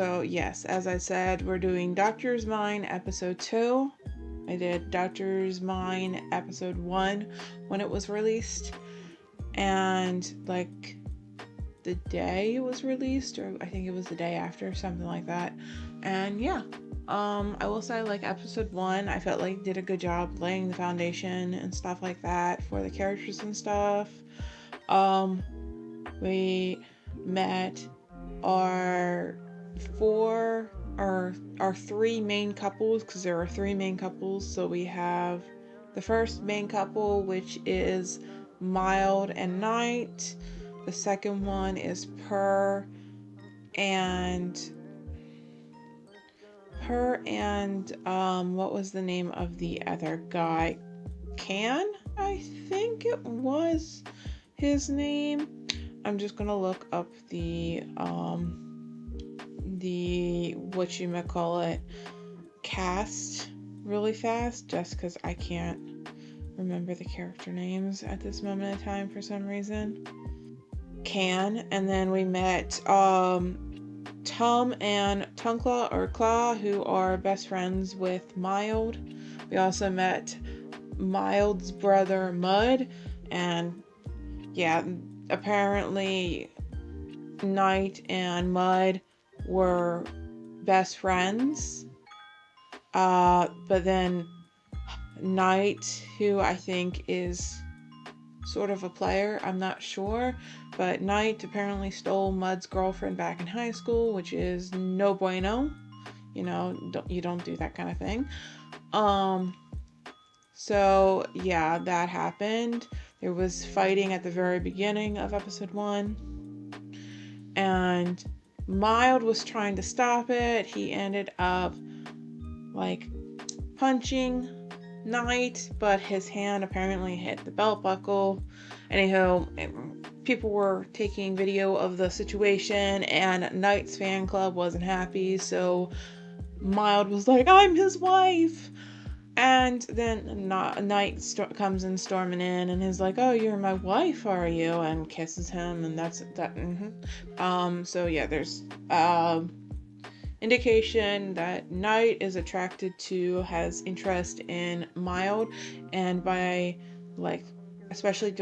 So yes, as I said, we're doing Doctor's Mind episode 2. I did Doctor's Mind episode 1 when it was released, and like the day it was released, or I think it was the day after, something like that. And yeah, I will say, like, episode 1, I felt like did a good job laying the foundation and stuff like that for the characters and stuff. We met our three main couples, because there are 3 main couples. So we have the first main couple, which is Mild and Night. The second one is Per and what was the name of the other guy? Can, I think it was his name. I'm just gonna look up the whatchamacallit cast really fast, just because I can't remember the character names at this moment in time for some reason. Can, and then we met Tom and Tongueclaw or Claw, who are best friends with Mild. We also met Mild's brother Mud, and yeah, apparently Night and Mud were best friends. But then Night, who I think is sort of a player, I'm not sure, but Night apparently stole Mud's girlfriend back in high school, which is no bueno. You don't do that kind of thing. So yeah, that happened. There was fighting at the very beginning of episode 1, and Mild was trying to stop it. He ended up like punching Night, but his hand apparently hit the belt buckle. Anyhow, people were taking video of the situation, and Night's fan club wasn't happy, so Mild was like, "I'm his wife." And then Night comes in storming in and is like, "Oh, you're my wife, are you?" and kisses him, and that's that. So yeah, there's indication that Night is attracted to, has interest in Mild, and by like, especially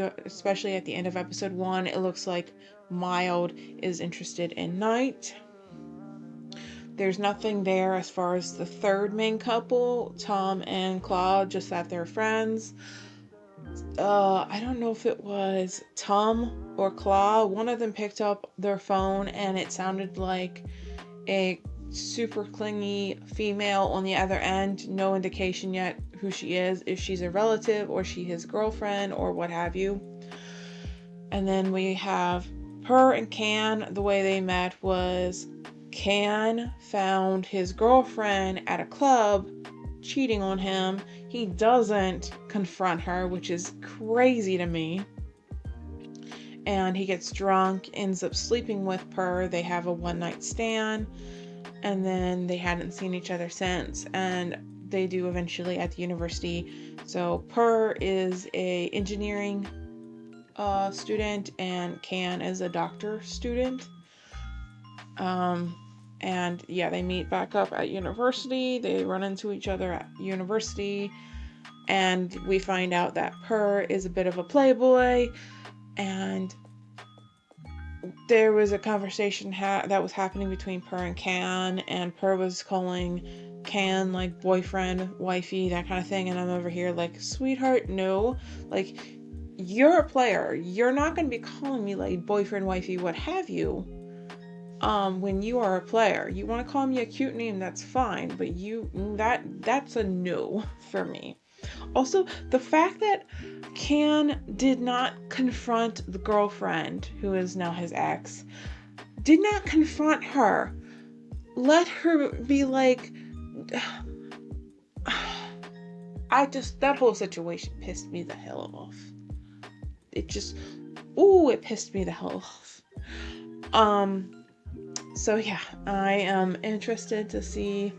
at the end of episode 1, it looks like Mild is interested in Night. There's nothing there as far as the third main couple, Tom and Claude, just that they're friends. I don't know if it was Tom or Claude. One of them picked up their phone and it sounded like a super clingy female on the other end. No indication yet who she is, if she's a relative or she his girlfriend or what have you. And then we have Per and Can. The way they met was Can found his girlfriend at a club cheating on him. He doesn't confront her, which is crazy to me. And he gets drunk, ends up sleeping with Per. They have a one-night stand, and then they hadn't seen each other since, and they do eventually at the university. So Per is a engineering student, and Can is a doctor student. And yeah, they meet back up at university. They run into each other at university, and we find out that Per is a bit of a playboy, and there was a conversation that was happening between Per and Can, and Per was calling Can like boyfriend, wifey, that kind of thing, and I'm over here like, sweetheart, no, like, you're a player. You're not going to be calling me like boyfriend, wifey, what have you. When you are a player, you want to call me a cute name, that's fine, but that's a no for me. Also, the fact that Can did not confront the girlfriend, who is now his ex, did not confront her. Let her be like, that whole situation pissed me the hell off. It pissed me the hell off. So yeah, I am interested to see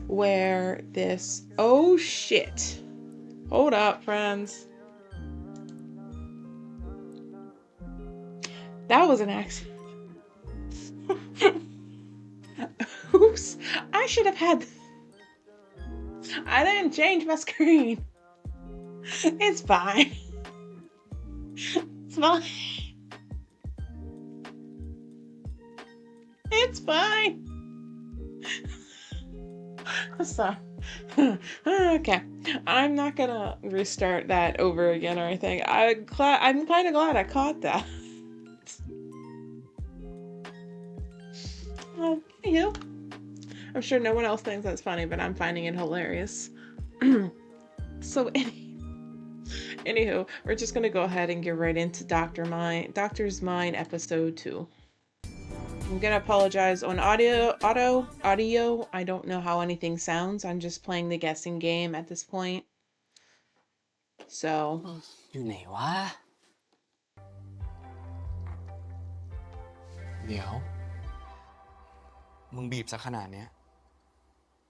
where this... Oh shit. Hold up, friends. That was an accident. Oops, I should have had. I didn't change my screen. It's fine. It's fine. It's fine. Sorry. Okay, I'm not gonna restart that over again or anything. I'm kind of glad I caught that. Anywho, I'm sure no one else thinks that's funny, but I'm finding it hilarious. So, anywho, we're just gonna go ahead and get right into Doctor's Mind episode 2. I'm gonna apologize on audio. I don't know how anything sounds. I'm just playing the guessing game at this point. So. อยู่ไหนวะ เดี๋ยว มึงบีบซะขนาดเนี้ย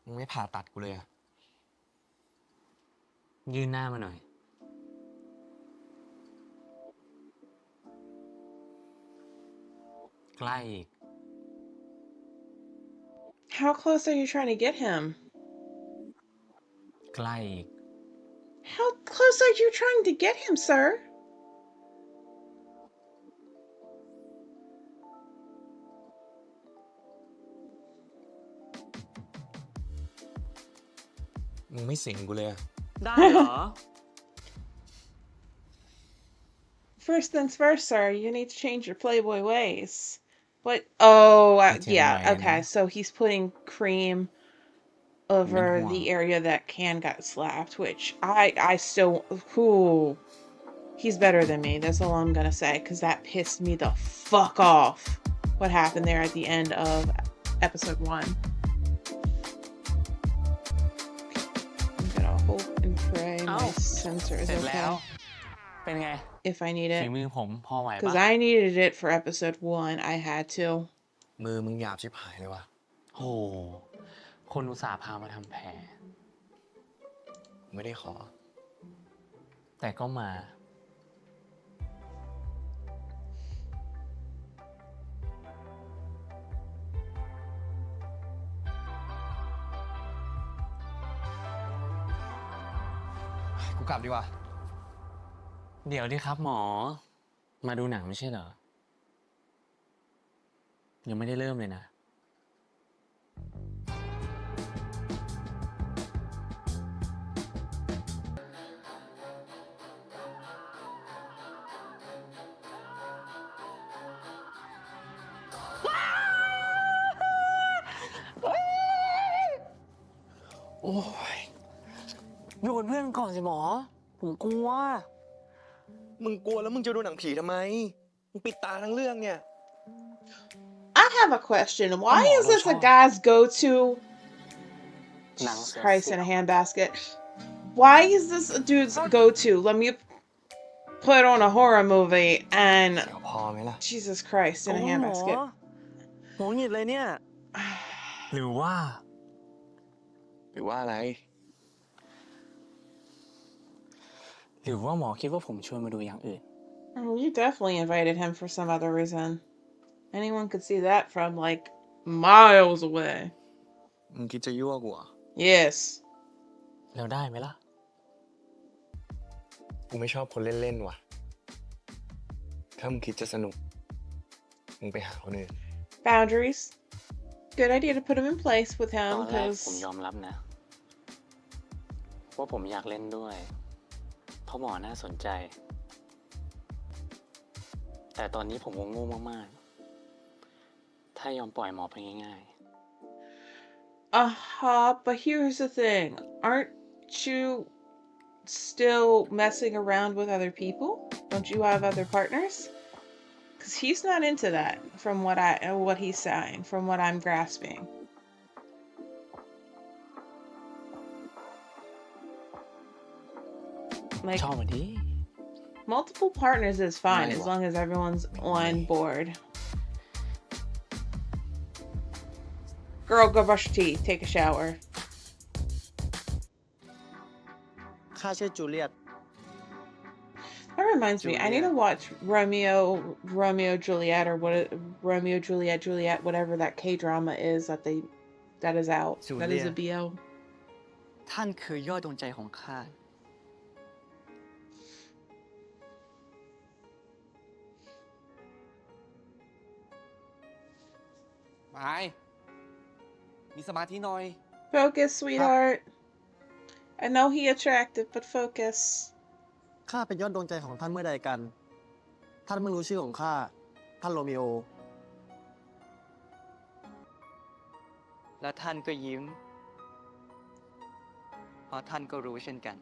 มึงไม่ผ่าตัดกูเลยอะยื่นหน้ามาหน่อย ใกล้อีก How close are you trying to get him? ใกล้อีก How close are you trying to get him, sir? มึงไม่สิงกูเลยอะ ได้เหรอ First things first, sir. You need to change your Playboy ways. What? Oh, yeah. Okay, so he's putting cream over the area that Can got slapped, which I still. Ooh, he's better than me. That's all I'm gonna say, because that pissed me the fuck off. What happened there at the end of episode 1. I'm gonna hope and pray my sensor is เสร็จแล้ว okay. เป็นไง If I need ฝี it. มือผมพอไหว Because ปะ I needed it for episode 1. I had to. มือมึงหยาบชิบหายเลยว่ะ โอ้คนอุตส่าห์พามาทำแผล ไม่ได้ขอ แต่ก็มา กูกลับดีกว่า เดี๋ยวดิครับหมอ มาดูหนังไม่ใช่เหรอ ยังไม่ได้เริ่มเลยนะ โอ้ย อยู่เป็นเพื่อนก่อนสิหมอ ผมกลัว มึงกลัวแล้วมึงจะดูหนังผีทำไม มึงปิดตาทั้งเรื่องเนี่ย I have a question. Why is this a guy's go-to? Jesus Christ in a handbasket. Why is this a dude's go-to? Let me put on a horror movie and เดี๋ยวพอไหมล่ะ Jesus Christ in a หมอ handbasket. หงุดหงิดเลยเนี่ย หรือว่า หรือว่าอะไร หรือว่าหมอคิดว่าผมชวนมาดูอย่างอื่น You definitely invited him for some other reason. Anyone could see that from like miles away. มึงคิดจะยั่วกูเหรอ Yes. แล้วได้ไหมล่ะ กูไม่ชอบคนเล่นๆว่ะ ถ้ามึงคิดจะสนุก มึงไปหาคนอื่น Boundaries. Good idea to put him in place with ต him อนแรกผม because ยอมรับนะ ว่าผมอยากเล่นด้วย เพราะหมอน่าสนใจ แต่ตอนนี้ผมก็โง่มากๆ ถ้ายอมปล่อยหมอไปง่าย but here's the thing. Aren't you still messing around with other people? Don't you have other partners? Because he's not into that from what he's saying, from what I'm grasping. Like ๆ ชอบมันดี multiple partners is fine Nice. as long as everyone's on board. Girl, go brush your teeth, take a shower. ข้าชื่อจูเลียต That reminds me, I need to watch Romeo Juliet, or what Romeo Juliet, whatever that K drama is that they That is out. That is a Julia. BL. ท่านคือยอดดวงใจของข้า ไม้มีสมาธิหน่อย Focus, sweetheart. I know he attractive, but focus. ข้าเป็นยอดดวงใจของท่านเมื่อใดกัน ท่านไม่รู้ชื่อของข้า ท่านโรมิโอ และท่านก็ยิ้ม เพราะท่านก็รู้เช่นกัน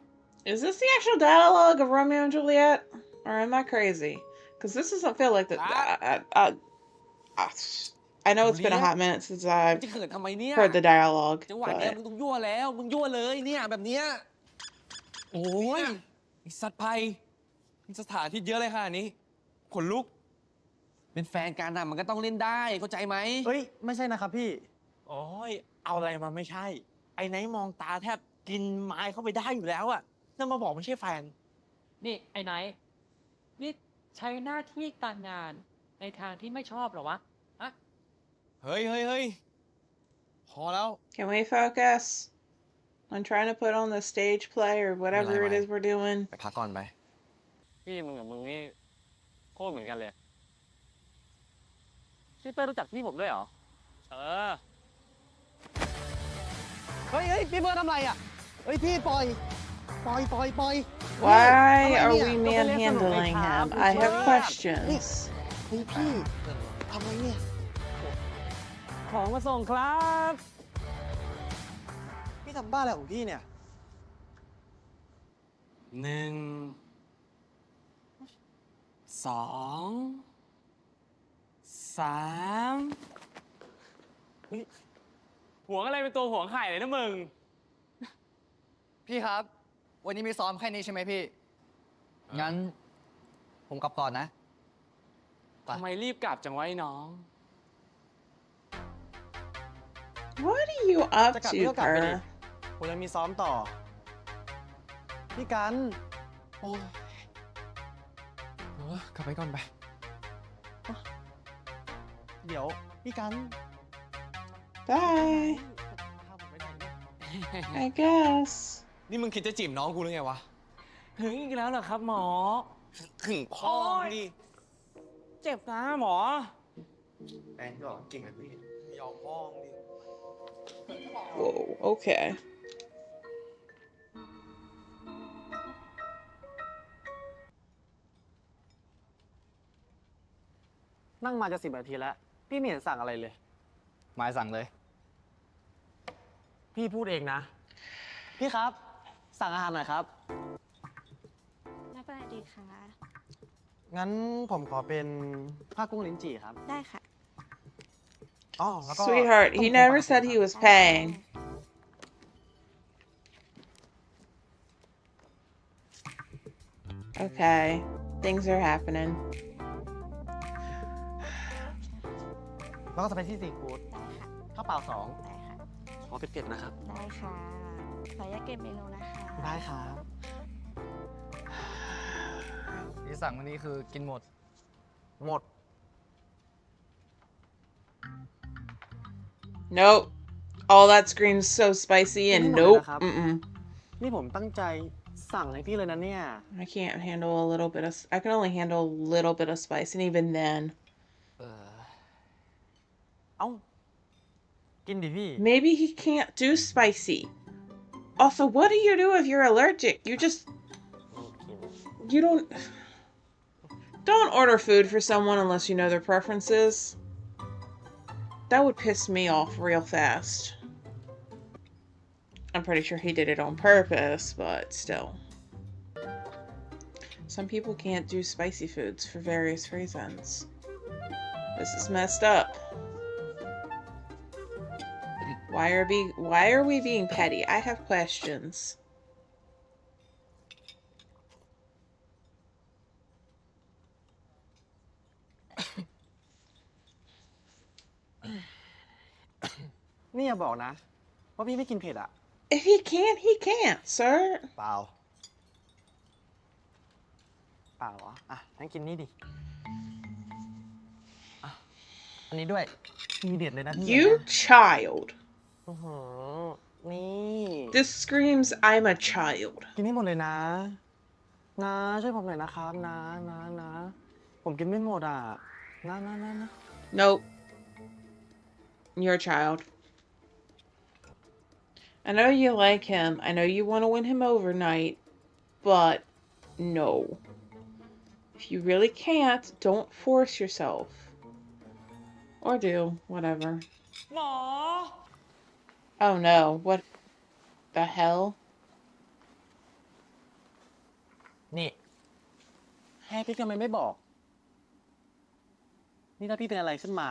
Is this the actual dialogue of Romeo and Juliet? Or am I crazy? Because this doesn't feel like the. I know it's been a hot minute since มึง I've จะเขินทำไมเนี่ย heard the dialogue, จังหวะเนี้ย but มึงต้องยั่วแล้ว มึงยั่วเลยเนี่ยแบบเนี้ยโอ้ยไอสัตว์ภัยมีสถานที่เยอะเลยค่ะนี้ขนลุก เป็นแฟนกันนะมันก็ต้องเล่นได้เข้าใจไหม เฮ้ย ไม่ใช่นะครับพี่ โอ้ย เอาอะไรมาไม่ใช่ ไอ้ไนท์มองตาแทบกินไม้เข้าไปได้อยู่แล้วอะนั่นมาบอกไม่ใช่แฟน นี่ไอ้ไนท์นี่ใช้หน้าที่การงานในทางที่ไม่ชอบเหรอวะอะ เฮ้ยเฮ้ยเฮ้ยพอแล้ว can we focus? I'm trying to put on the stage play or whatever it is we're doing. ไปพักก่อนไป พี่มึงกับมึงนี่โคตรเหมือนกันเลยพี่เป้รู้จักพี่ผมด้วยเหรอ เออ เฮ้ยพี่เบิร์ดทำไรอ่ะ เฮ้ยพี่ปล่อย Why are we ก็ไปเล่นสนุกใน manhandling ครั him? บ I have เฮ้ย questions. พี่ทำไรเนี่ย ของมาส่งครับ พี่ทำบ้าอะไรของพี่เนี่ย 1 2 3 หวงอะไรเป็นตัวหวงไข่เลยนะมึง พี่ครับ วันนี้มีซ้อมแค่นี้ใช่ไหมพี่ งั้น ผมกลับก่อนนะ ทำไมรีบกลับจังวะไอ้น้อง What are you up จะกลับ to, พี่ก็กลับไปดิ Per? ผมยังมีซ้อมต่อ พี่กัน โอ้ยกลับไปก่อนไป เดี๋ยว พี่กัน Bye. พาผมไปไหนเนี่ย I guess. นี่มึงคิดจะจีบน้องกูหรือไงวะ ถึงอีกแล้วเหรอครับหมอ ถึงพ่อมึงดิ เจ็บนะหมอ แอนก็เก่งนะพี่ ยอมพ่อมึงดิ Whoa, okay. นั่งมาจะ10 นาทีแล้ว พี่ไม่เห็นสั่งอะไรเลย หมายสั่งเลย พี่พูดเองนะ พี่ครับ สั่งอาหารหน่อยครับ รับอะไรดีคะ งั้นผมขอเป็นผ้ากุ้งลิ้นจี่ครับ ได้ค่ะ อ๋อ แล้วก็ Sweetheart, he ต้ม never ปลา said ทู he ครับ was paying. Okay, things are happening. แล้วก็สไปซี่ซีฟู้ด ได้ค่ะ ข้าวเปล่า ได้ค่ะ 2 ขอเผ็ดๆนะครับ ได้ค่ะ ขออนุญาตเก็บเมนูนะคะ ได้ครับ ที่สั่งวันนี้คือกินหมด หมด Nope. All that screams so spicy and Hindi nope. naman nakap- Mm-mm. นี่ผมตั้งใจสั่งให้พี่เลยนะเนี่ย I can't handle a little bit of. I can only handle a little bit of spice, and even then, เอ้า กินดิพี่ maybe he can't do spicy. Also, what do you do if you're allergic? You don't order food for someone unless you know their preferences. That would piss me off real fast. I'm pretty sure he did it on purpose, but still. Some people can't do spicy foods for various reasons. This is messed up. Why are we being petty? I have questions.นี่อย่าบอกนะ ว่าพี่ไม่กินเผ็ดอ่ะ If he can't, he can't, sir. เปล่า เปล่าเหรอ อ่ะงั้นกินนี่ดิ อ่ะ อันนี้ด้วย ทีเด็ดเลยนะพี่ You child. โอ้โหนี่ This screams I'm a child. กินให้หมดเลยนะ นะ ช่วยผมหน่อยนะครับนะ นะ ผมกินไม่หมดอ่ะ นะ Nope. You're a child. I know you like him. I know you want to win him overnight, but no. If you really can't, don't force yourself. Or do, whatever. หมอ Oh no, what the hell? นี่ให้พี่ทำไมไม่บอก นี่ถ้าพี่เป็นอะไรขึ้นมา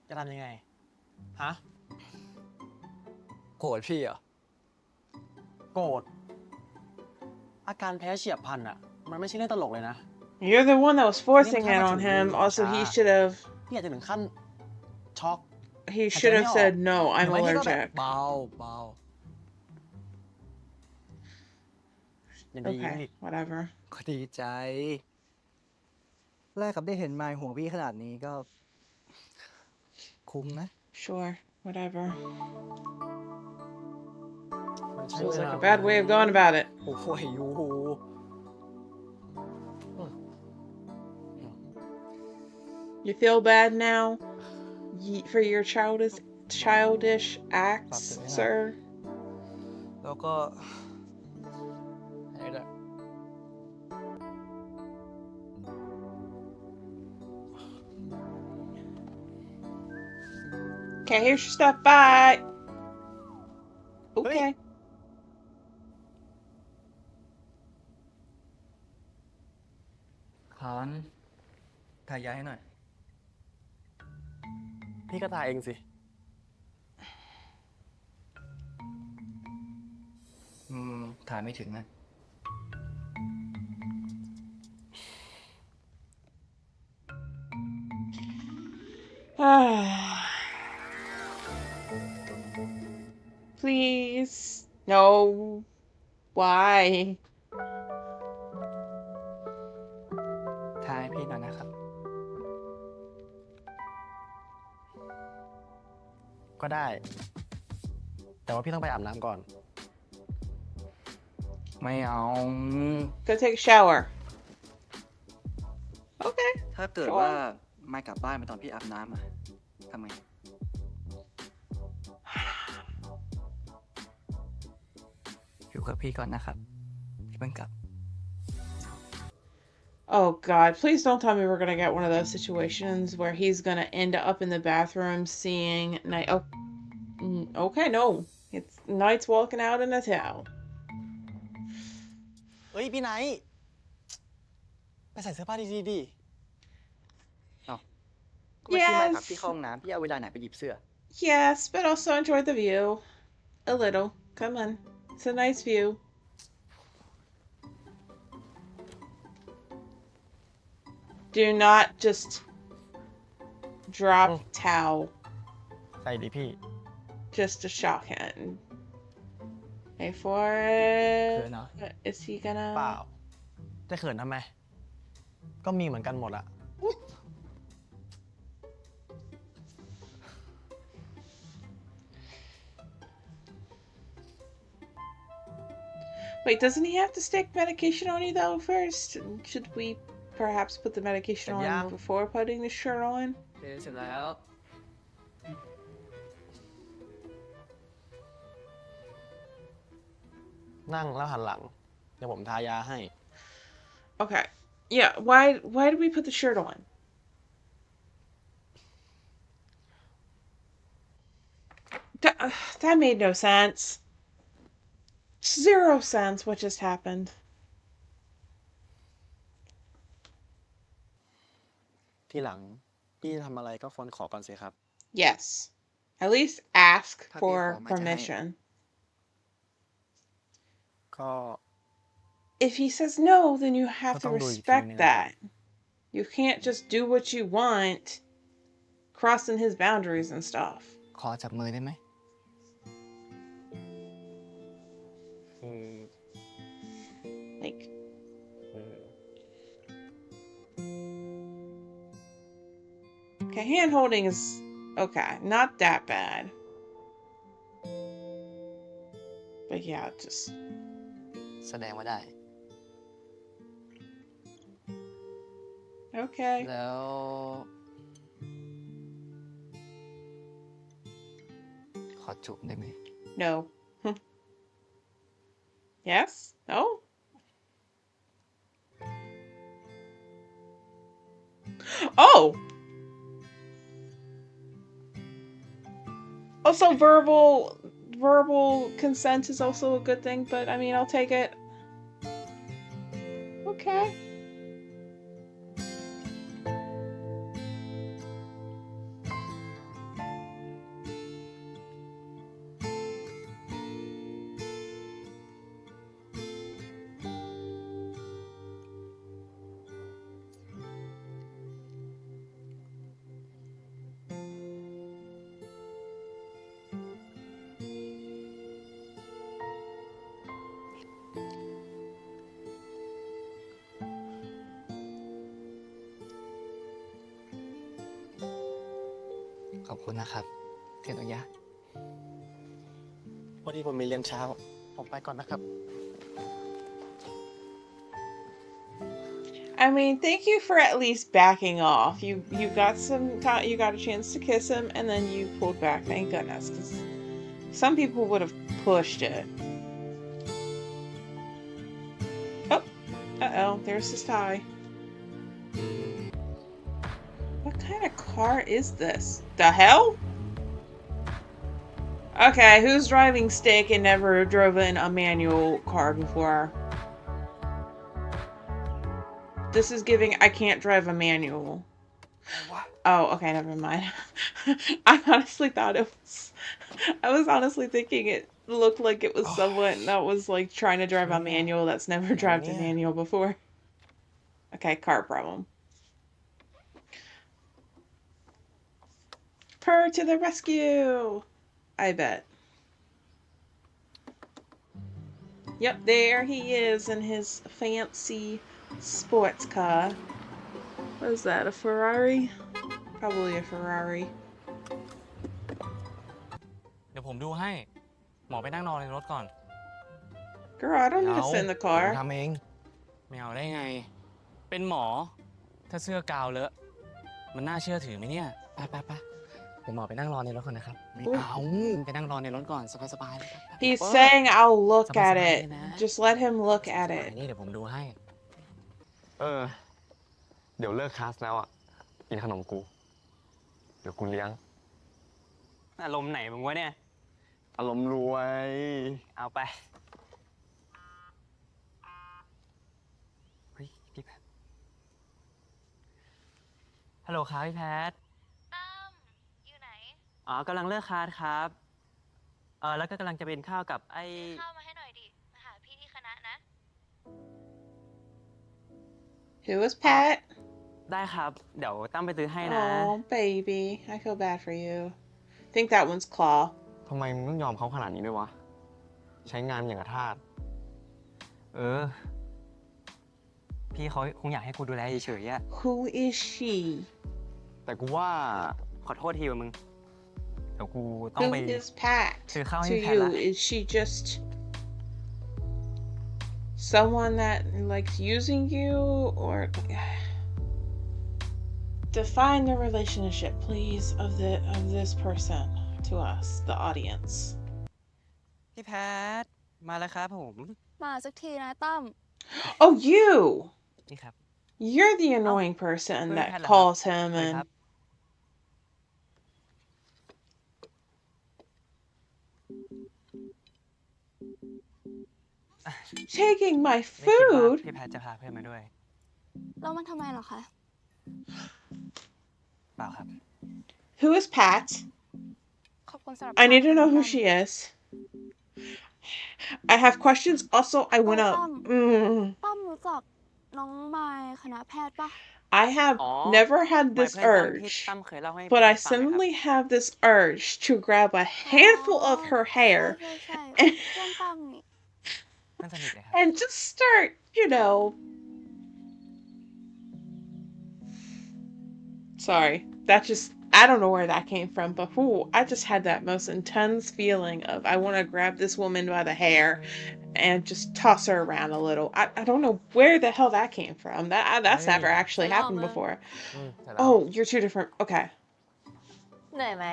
จะทำยังไง ฮะ โกรธพี่เหรอ โกรธ อาการแพ้เฉียบพลันอ่ะ มันไม่ใช่เรื่องตลกเลยนะ You're the one that was forcing it on him. Also, he should have พี่อาจจะถึงขั้นช็อก he should have said no, I'm หรือไม่พี่ก็แบบ allergic. เบา อย่างดี Okay, whatever. ก็ดีใจ แรกกับได้เห็นไมค์ห่วงพี่ขนาดนี้ก็คุ้มนะ Sure, whatever. มันใช้ Feels เว like ลา a bad way of going about it. โอ้โหยูหู You feel bad now for your childish acts, sir? แล้วก็อะไรด้วย Okay, here's your stuff. Bye. Okay. คอนถ่ายยาให้หน่อย พี่ก็ทายเองสิ ถ่ายไม่ถึงนะ Please. No. Why? ถ่ายให้พี่หน่อยนะครับ ก็ได้ แต่ว่าพี่ต้องไปอาบน้ำก่อน ไม่เอา Go take a shower. Okay. ถ้าเกิดว่าไม่กลับบ้านไปตอนพี่อาบน้ำอะทำไง อยู่กับพี่ก่อนนะครับพี่เพิ่งกลับ Oh God, please don't tell me we're gonna get one of those situations where he's gonna end up in the bathroom seeing Night. Oh, okay, no. It's Night's walking out in a towel. เฮ้ย พี่ไนท์ไปใส่เสื้อผ้าดีๆดิ ก็ไม่พี่ไม่ขับ Yes. พี่เข้าห้องน้ำพี่เอาเวลาไหนไปหยิบเสื้อ Yes, but also enjoy the view. A little. Come on. It's a nice view. Do not just drop towel. ใส่ดิพี่ Just to shock him. Pay for เขิน it. เหรอ Is he gonna? เปล่า จะเขินทำไม ก็มีเหมือนกันหมดอะ Wait, doesn't he have to stick medication on you though first? Should we perhaps put the medication on Yeah. before putting the shirt on? เสร็จแล้ว นั่งแล้วหันหลัง เดี๋ยวผมทายาให้ Okay. Yeah, why did we put the shirt on? That made no sense. 0 sense what just happened. ทีหลัง พี่ทำอะไรก็ฟ้อนขอก่อนสิครับ Yes. At least ask Happy for for my permission. ก็ If he says no, then you have to ก็ต้องดูอีกที respect นึง that. You can't just do what you want, crossing his boundaries and stuff. ขอจับมือได้ไหม Like, okay, hand holding is okay, not that bad. But yeah, just แสดงว่าได้ okay. แล้ว ขอจูบได้ไหม No. Yes? No? Oh! Also, verbal consent is also a good thing, but I mean, I'll take it. Okay.ขอบคุณนะครับที่อนุญาต พอดีผมมีเรียนเช้า ผมไปก่อนนะครับ I mean, thank you for at least backing off. You got you got a chance to kiss him, and then you pulled back. Thank goodness, because some people would have pushed it. Oh, there's his tie. What kind of car is this? The hell? Okay, who's driving stick and never driven a manual car before? This is giving I can't drive a manual. Oh, okay, never mind. I honestly thought it was I was honestly thinking it looked like it was someone that was like trying to drive a manual that's never driven a manual before. Okay, car problem. Her to the rescue! I bet. Yep, there he is in his fancy sports car. What is that, a Ferrari? Probably a Ferrari. เดี๋ยวผมดูให้ หมอไปนั่งรอในรถก่อน Girl, I don't need to sit in the ผม car. ทำเอง ไม่เอาได้ไง เป็นหมอ ถ้าเสื้อกาวเลอะ มันน่าเชื่อถือไหมเนี่ย ไปเดี๋ยวหมอไปนั่งรอในรถก่อนนะครับ ไม่เอาไปนั่งรอในรถก่อน สบายๆเลยครับ He's saying I'll look at it. Nah. Just let him look at it. นี่เดี๋ยวผมดูให้ เดี๋ยวเลิกคลาสแล้วอ่ะ กินขนมกู เดี๋ยวกูเลี้ยง อารมณ์ไหนมึงวะเนี่ย อารมณ์รวย เอาไป เฮ้ย พี่แพท ฮัลโหลครับพี่แพท ตั้ม อยู่ไหน อ๋อกำลังเลิกคลาสครับ แล้วก็กำลังจะเป็นข้าวกับไอ้ เข้ามาให้หน่อยดิ มาหาพี่ที่คณะนะ Who is Pat? ได้ครับ เดี๋ยวตั้มไปซื้อให้นะ Oh, baby. I feel bad for you. I think that one's Claw. ทำไมมึงต้องยอมเขาขนาดนี้ด้วยวะ ใช้งานอย่างกับทาส พี่เขาคงอยากให้กูดูแลเฉยๆอะ Who is she? แต่กูว่า ขอโทษทีว่ะมึง เดี๋ยวกูต้อง Who ไป is Pat ซื้อข้าวให้ to พี่แพท you? ละ Is she just someone that likes using you, or define the relationship, please, of this person to us, the audience? พี่แพท มาแล้วครับผม มาสักทีนะตั้ม Oh, you! นี่ครับ You're the annoying person Where that had I- calls him สวัสดี and ครับ taking my ไม่คิดว่า food. พี่แพทจะพาเพื่อนมาด้วย แล้วมันทำไมเหรอคะ เปล่าครับ Who is Pat? ขอบคุณสำหรับ I need to know who คำ she is. I have questions. Also, I wanna. ตั้มรู้จักน้องมายคณะแพทย์ปะ I have Oh, never had this เพื่อนตั้มที่ urge, ตั้มเคยเล่าให้ but I ฟังไหมครับ suddenly have this urge to grab a handful of her hair ใช่เพื่อนตั้มนี่ เพื่อนสนิทเลยครับ and just start, Sorry, that just I don't know where that came from, but whoo, I just had that most intense feeling of I want to grab this woman by the hair and just toss her around a little. I don't know where the hell that came from. That's never actually happened before. เสร็จแล้ว Oh, you're two different. Okay. เหนื่อยไหม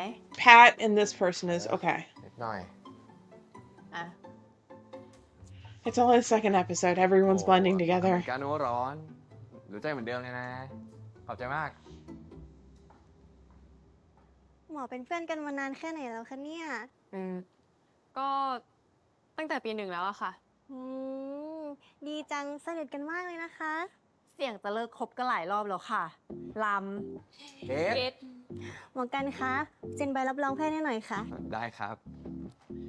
Pat and this person is okay. นิดหน่อย อ่ะ It's only the second episode. Everyone's blending เหมื together. อนกันว่าร้อนรู้ใจเหมือนเดิมเลยนะ ขอบใจมาก หมอเป็นเพื่อนกันมานานแค่ไหนแล้วคะเนี่ย ก็ตั้งแต่ปี 1แล้วอะค่ะ อืม ดีจังสนิทกันมากเลยนะคะ เสี่ยงจะเลิกคบกันหลายรอบแล้วค่ะ ล เกด ำหมอกันคะเซ็นใบรับรองแพทย์ให้หน่อยค่ะ ได้ครับ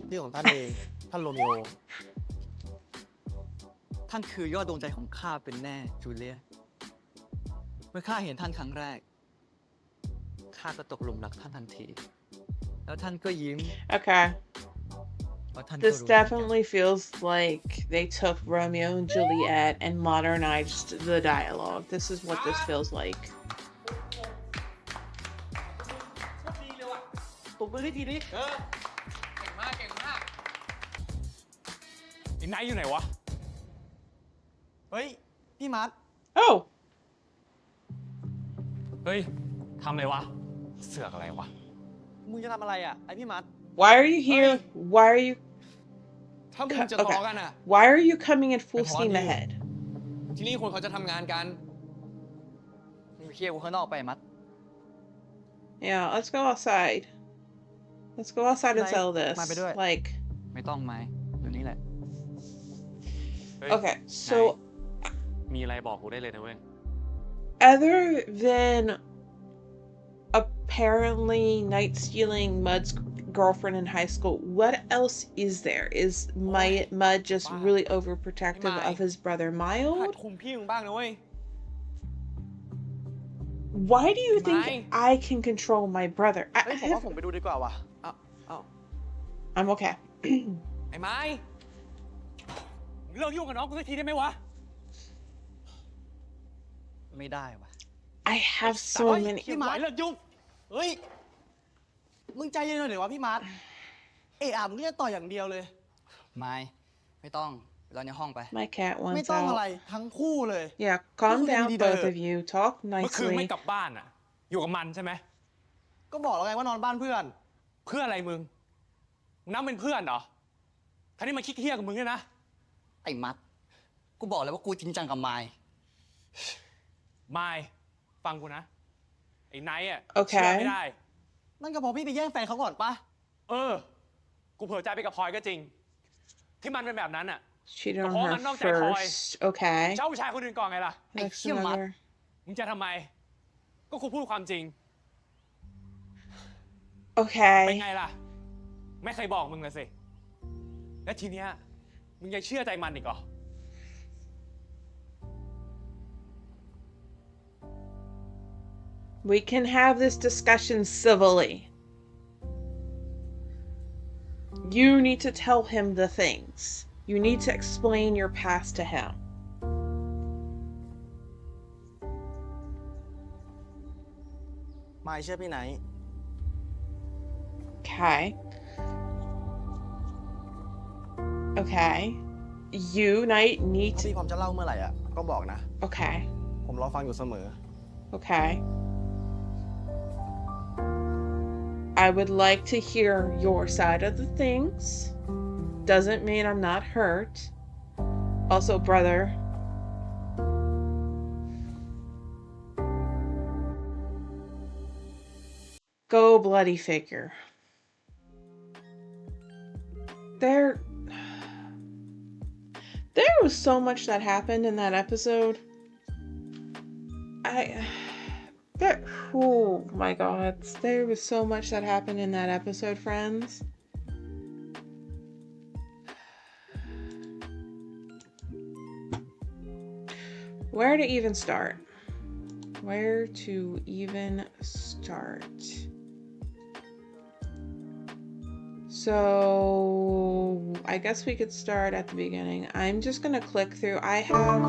นี่ของท่านเอง ท่านโรมิโอ ท่านคือยอดดวงใจของข้าเป็นแน่จูเลีย เมื่อข้าเห็นท่านครั้งแรก ข้าก็ตกหลุมรักท่านทันที แล้วท่านก็ยิ้ม Okay. ว่าท่านก็ This รู้ definitely feels like they took Romeo and Juliet and modernized the dialogue. This is what this feels like. ตบมือให้ทีนี้ เก่งมากเก่งมากไอ้ไนท์อยู่ไหนวะ เฮ้ย พี่มัด Oh, เฮ้ยทำอะไรวะ เสือกอะไรวะ มึงจะทำอะไรอ่ะ ไอพี่มัด why are you here? Why are you ถ้ามึงจะทะเลาะกันอ่ะ why are you coming in full It's steam hard, ahead? ที่นี่คนเขาจะทำงานกัน มึงเคลียร์กูข้างนอกไปมัด Yeah, let's go outside. Let's go outside and Like, settle this. มาไปด้วย Like, ไม่ต้องไหมเดี๋ยวนี้แหละ เฮ้ย okay, so มีอะไรบอกกูได้เลยนะเว้ย other than apparently night stealing Mud's girlfriend in high school, what else is there? Is Mud just really overprotective Mai. of his brother หัด Mild? คุมพี่มึงบ้างนะเว้ย Why do you think Mai. I can control my brother? เฮ้ย ผมว่าผมไปดูดีกว่าว่ะเอ้า I'm okay. ไอ้ไม้มึงเลิกยุ่งกับน้องกูสักทีได้ไหมวะ ไม่ได้วะ I have so เฮ้ย many. พี่มัดเลิกยุ่ง เฮ้ย มึงใจเย็นหน่อยเดี๋ยววะพี่มัด มึงเรียกต่ออย่างเดียวเลย ไม่ต้องไปรอในห้องไป My cat ไม่ wants ต้องอะไร out. ทั้งคู่เลย Yeah, calm Look at down, me, both Dad. of you. Talk เมื่อคืนไม่ nicely. กลับบ้านอ่ะ อยู่กับมันใช่ไหม ก็บอกแล้วไงว่านอนบ้านเพื่อน เพื่ออะไรมึงนับเป็นเพื่อนเหรอท่านี่มันคิดเที่ยกับมึงเนี่ยนะ ไอ้มัด กูบอกแล้วว่ากูจริงจังกับไมค์ ไม่ฟังกูนะ ไอ้ไนท์อ่ะ โอเค เชื่อไม่ได้ นั่นก็เพอพี่ไปแย่งแฟนเขาก่อนปะ เออ กูเผลอใจไปกับพลอยก็จริง ที่มันเป็นแบบนั้นอ่ะ Cheated on Hold her on, no, Jack Hoy. first. Okay. เจ้าผู้ชายคนอื่นก่อนไงล่ะ That's Hey, Matt. another. มึงจะทำไม ก็กูพูดความจริง เป็น Okay. ไงล่ะ ไม่เคยบอกมึงเลยสิ และทีเนี้ยมึงยังเชื่อใจมันอีกเหรอ We can have this discussion civilly. You need to tell him the things. You need to explain your past to him. มายเชื่อพี่ไหน Okay. Okay. You Knight ถ้า need พี่ to. พร้อมจะเล่าเมื่อไหร่อ่ะ ก็บอกนะ Okay. ผมรอฟังอยู่เสมอ Okay. I would like to hear your side of the things. Doesn't mean I'm not hurt. Also, brother. Go bloody figure. There was so much that happened in that episode. Oh my god. There was so much that happened in that episode, friends. Where to even start? Where to even start? So, I guess we could start at the beginning. I'm just gonna click through. I have...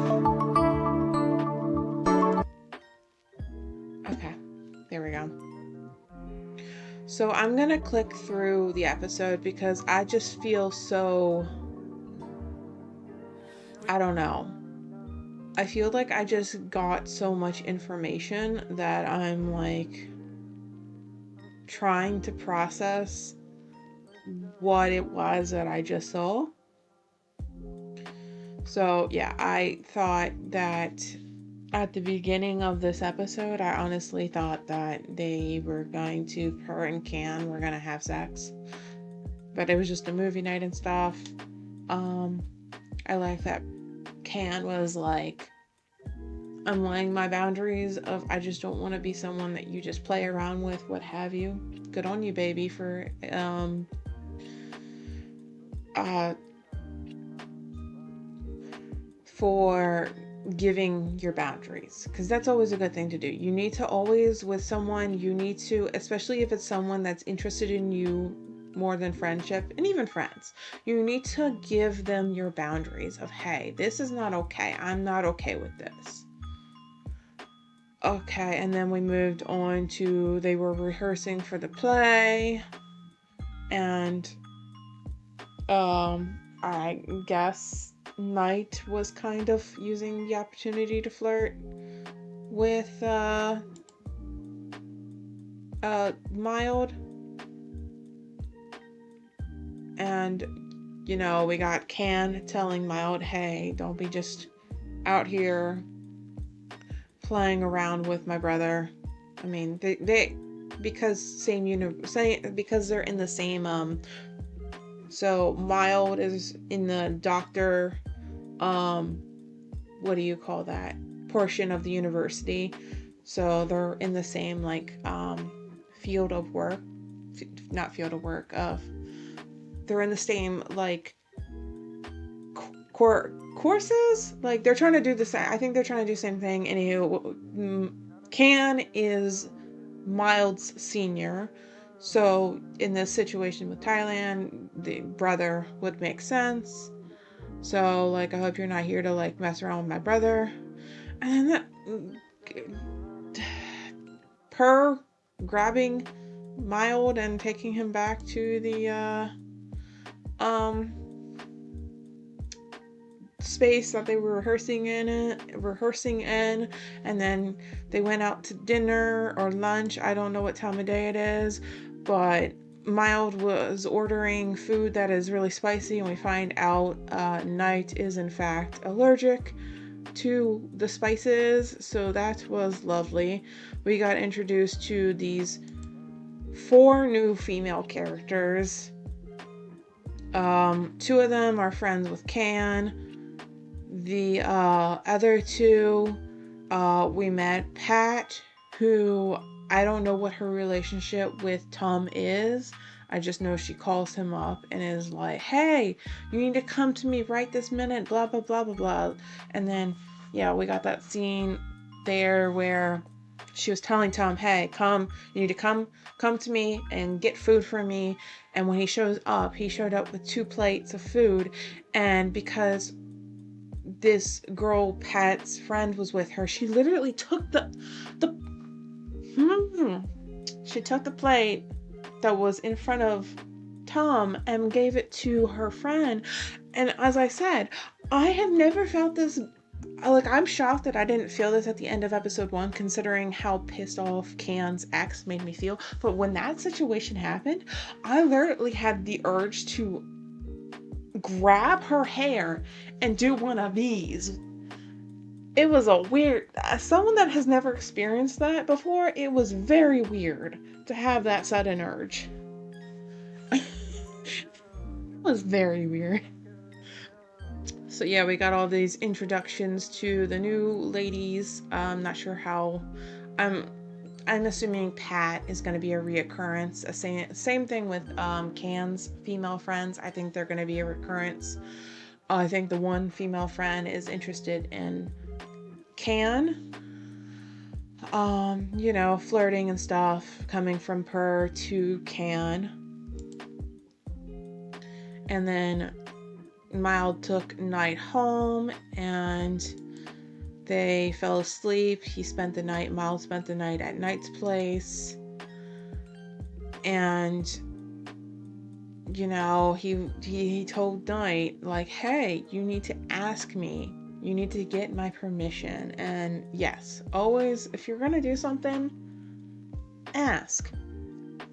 Okay, there we go. So I'm gonna click through the episode because I just feel so, I don't know. I feel like I just got so much information that I'm like trying to process what it was that I just saw. So yeah, I thought that at the beginning of this episode, I honestly thought that they were going to, her and Can were gonna have sex. But it was just a movie night and stuff. I like that Can was like, I'm laying my boundaries of I just don't want to be someone that you just play around with, what have you. Good on you, baby, for giving your boundaries, because that's always a good thing to do. You need to always, with someone, you need to, especially if it's someone that's interested in you more than friendship and even friends, you need to give them your boundaries of, hey, this is not okay. I'm not okay with this. Okay, and then we moved on to they were rehearsing for the play, and I guess Knight was kind of using the opportunity to flirt with Mild. And you know, we got Can telling Mild, hey, don't be just out here playing around with my brother. I mean, they because because they're in the same so Mild is in the doctor what do you call that portion of the university, so they're in the same like field of work, not field of work of they're in the same like courses, like they're trying to do the same. I think they're trying to do the same thing. Anywho, Can is Mild's senior, so in this situation with Thailand, the brother would make sense. So like, I hope you're not here to like mess around with my brother. And then her grabbing Mild and taking him back to the space that they were rehearsing in, and then they went out to dinner or lunch. I don't know what time of day it is, but Mild was ordering food that is really spicy, and we find out Knight is in fact allergic to the spices, so that was lovely. We got introduced to these 4 new female characters. 2 of them are friends with Can. The other 2, we met Pat, who I don't know what her relationship with Tom is. I just know she calls him up and is like, hey, you need to come to me right this minute, blah, blah, blah, blah, blah. And then, yeah, we got that scene there where she was telling Tom, hey, you need to come to me and get food for me. And when he showed up with 2 plates of food. And because this girl, Pat's friend, was with her, she literally took she took the plate that was in front of Tom and gave it to her friend. And as I said, I have never felt this. Like, I'm shocked that I didn't feel this at the end of episode 1, considering how pissed off Can's ex made me feel. But when that situation happened, I literally had the urge to grab her hair and do one of these. It was a weird, someone that has never experienced that before, it was very weird to have that sudden urge. It was very weird. So yeah, we got all these introductions to the new ladies. I'm not sure how. I'm assuming Pat is going to be a reoccurrence. Same thing with Can's female friends. I think they're going to be a recurrence. I think the one female friend is interested in Can. You know, flirting and stuff coming from her to Can. And then Mild took Knight home and they fell asleep. Mild spent the night at Knight's place. And you know, he told Knight, like, hey, you need to ask me. You need to get my permission. And yes, always, if you're gonna do something, ask.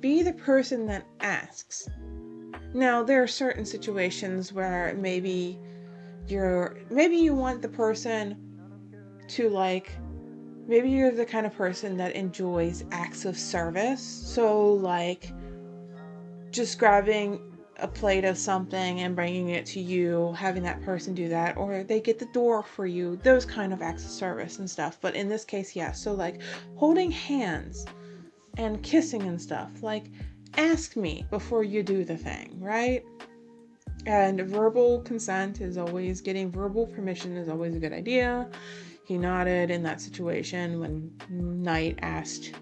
Be the person that asks. Now, there are certain situations where maybe you want the person to, like, maybe you're the kind of person that enjoys acts of service. So, like, just grabbing a plate of something and bringing it to you, having that person do that, or they get the door for you, those kind of acts of service and stuff. But in this case, yeah, so like holding hands and kissing and stuff, like ask me before you do the thing, right? And verbal consent is always, getting verbal permission is always a good idea. He nodded in that situation when Knight asked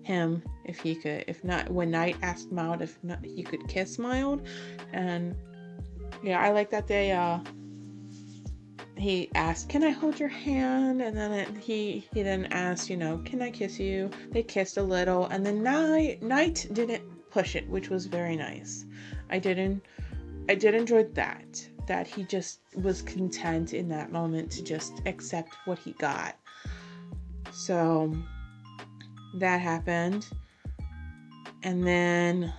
him if he could, when Knight asked Mild if not, he could kiss Mild. And yeah, I like that he asked, can I hold your hand? And then he then asked, you know, can I kiss you? They kissed a little, and then Knight didn't push it, which was very nice. I did enjoy that he just was content in that moment to just accept what he got. So that happened. And then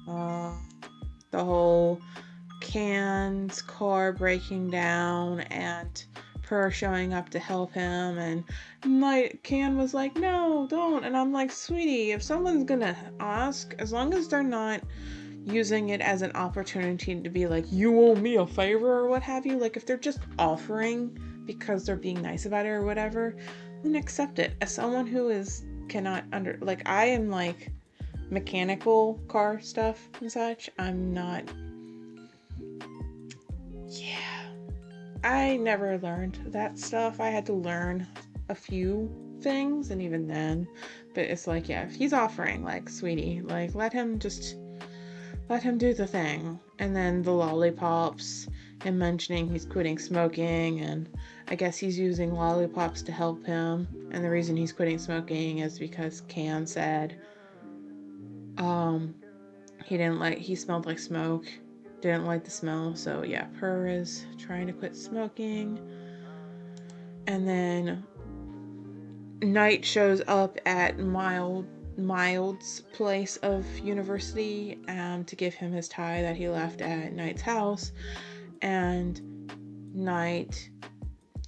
the whole Can's car breaking down and Per showing up to help him, and Can was like, no, don't. And I'm like, sweetie, if someone's gonna ask, as long as they're not using it as an opportunity to be like, you owe me a favor or what have you, like if they're just offering because they're being nice about it or whatever, then accept it. As someone who cannot I am like mechanical car stuff and such, I'm not, I never learned that stuff. I had to learn a few things, and even then, but it's like, yeah, if he's offering, like, sweetie, like, let him do the thing. And then the lollipops, and mentioning he's quitting smoking, and I guess he's using lollipops to help him. And the reason he's quitting smoking is because Can said he smelled like smoke, didn't like the smell. So yeah, Per is trying to quit smoking. And then Knight shows up at Mild's place of university to give him his tie that he left at Knight's house. And Knight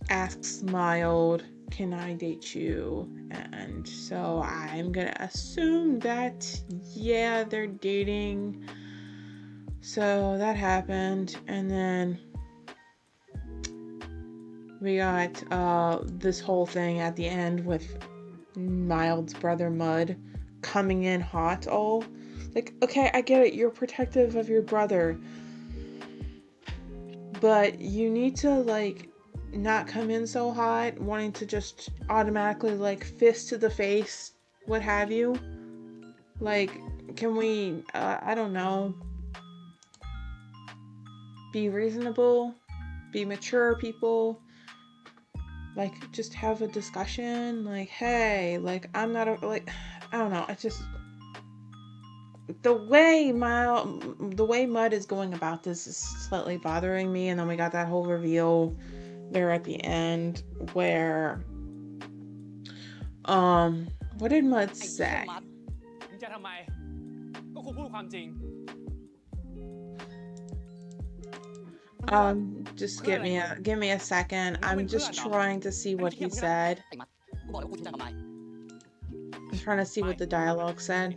asks Mild, can I date you? And so I'm gonna assume that, yeah, they're dating. So that happened. And then we got this whole thing at the end with Mild's brother Mud coming in hot all. Like, okay, I get it, you're protective of your brother, but you need to, like, not come in so hot, wanting to just automatically, like, fist to the face, what have you. Like, can we, I don't know, be reasonable, be mature people, like, just have a discussion, like, hey, like, I'm not I don't know, it's just, the way Mud is going about this is slightly bothering me. And then we got that whole reveal there at the end where, what did Mud say? Just give me a second. I'm just trying to see what he said. I'm trying to see what the dialogue said.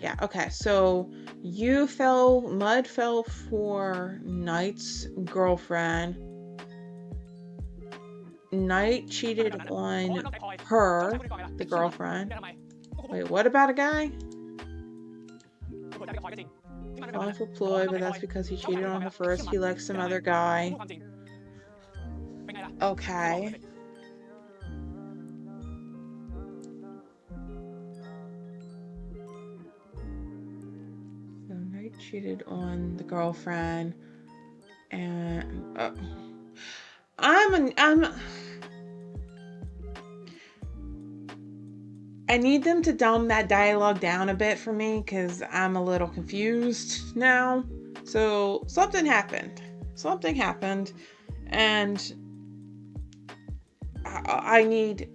Yeah, okay, so Mud fell for Knight's girlfriend. Knight cheated on her, the girlfriend. Wait, what about a guy? Falling for Ploy, but that's because he cheated on her first. He likes some other guy. Okay. So Knight cheated on the girlfriend, and I need them to dumb that dialogue down a bit for me because I'm a little confused now. So something happened. Something happened. And I need,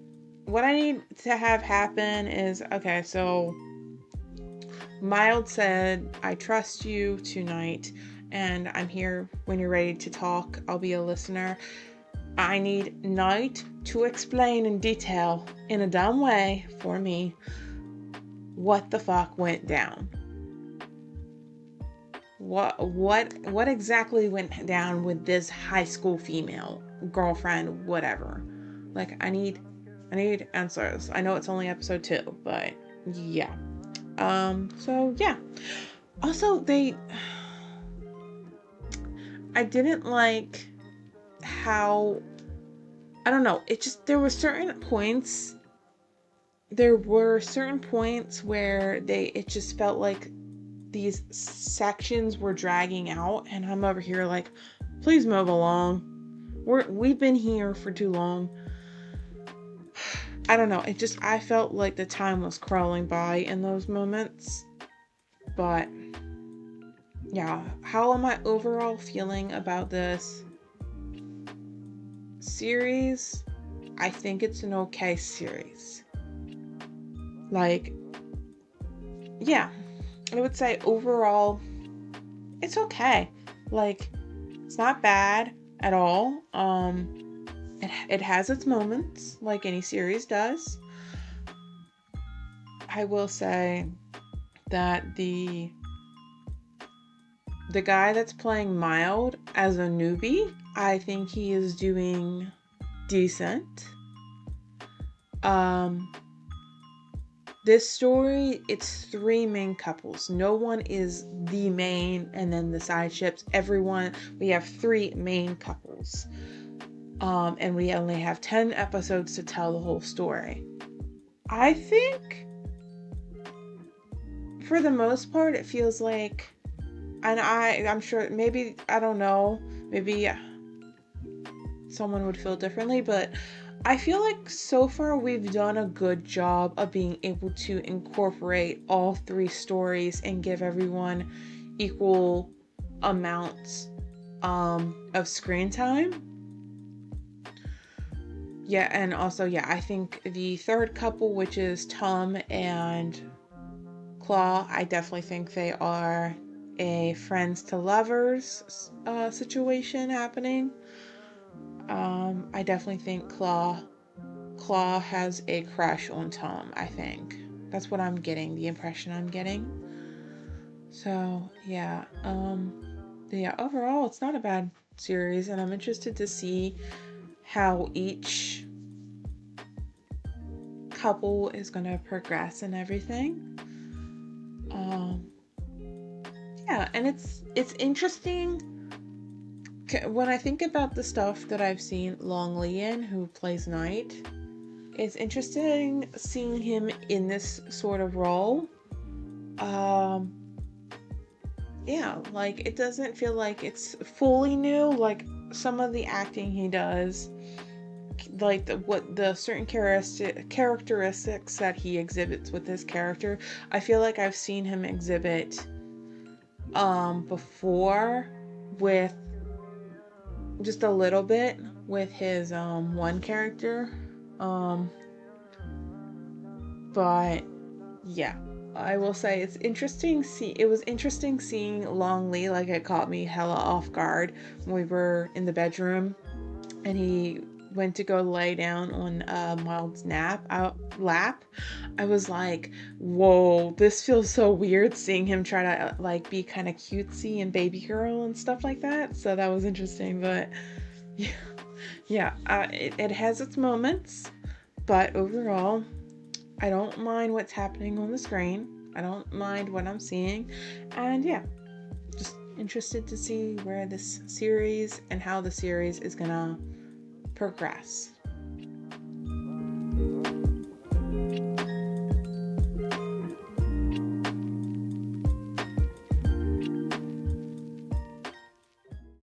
what I need to have happen is, okay, so Mild said, I trust you tonight, and I'm here when you're ready to talk. I'll be a listener. I need Night to explain in detail, in a dumb way for me, what the fuck went down. What exactly went down with this high school female, girlfriend, whatever. Like, I need answers. I know it's only episode 2, but yeah. So yeah. Also, I didn't like how, I don't know, there were certain points where it just felt like these sections were dragging out, and I'm over here like, please move along. We've been here for too long. I don't know, I felt like the time was crawling by in those moments. But yeah, how am I overall feeling about this series? I think it's an okay series. Like, yeah, I would say overall, it's okay. Like, it's not bad at all. It has its moments, like any series does. I will say that the guy that's playing Mild as a newbie, I think he is doing decent. This story, it's 3 main couples. No one is the main and then the side ships. We have 3 main couples. And we only have 10 episodes to tell the whole story. I think, for the most part, it feels like, and I'm sure, maybe, I don't know, maybe someone would feel differently, but I feel like so far we've done a good job of being able to incorporate all 3 stories and give everyone equal amounts of screen time. Yeah, and also, yeah, I think the third couple, which is Tom and Claw, I definitely think they are a friends to lovers situation happening. I definitely think Claw has a crush on Tom, I think. That's what I'm getting, the impression I'm getting. So, yeah. Yeah, overall, it's not a bad series, and I'm interested to see how each couple is going to progress and everything. Yeah, and it's interesting when I think about the stuff that I've seen Long Lee in, who plays Knight. It's interesting seeing him in this sort of role. Yeah, like, it doesn't feel like it's fully new. Like, some of the acting he does, like the certain characteristics that he exhibits with this character, I feel like I've seen him exhibit before, with just a little bit with his one character. But yeah, I will say it's interesting. It was interesting seeing Long Lee. Like, it caught me hella off guard when we were in the bedroom and he went to go lay down on Mild's lap. I was like, whoa, this feels so weird, seeing him try to like be kind of cutesy and baby girl and stuff like that. So that was interesting. But yeah, it has its moments, but overall, I don't mind what's happening on the screen. I don't mind what I'm seeing. And yeah, just interested to see where this series and how the series is gonna progress.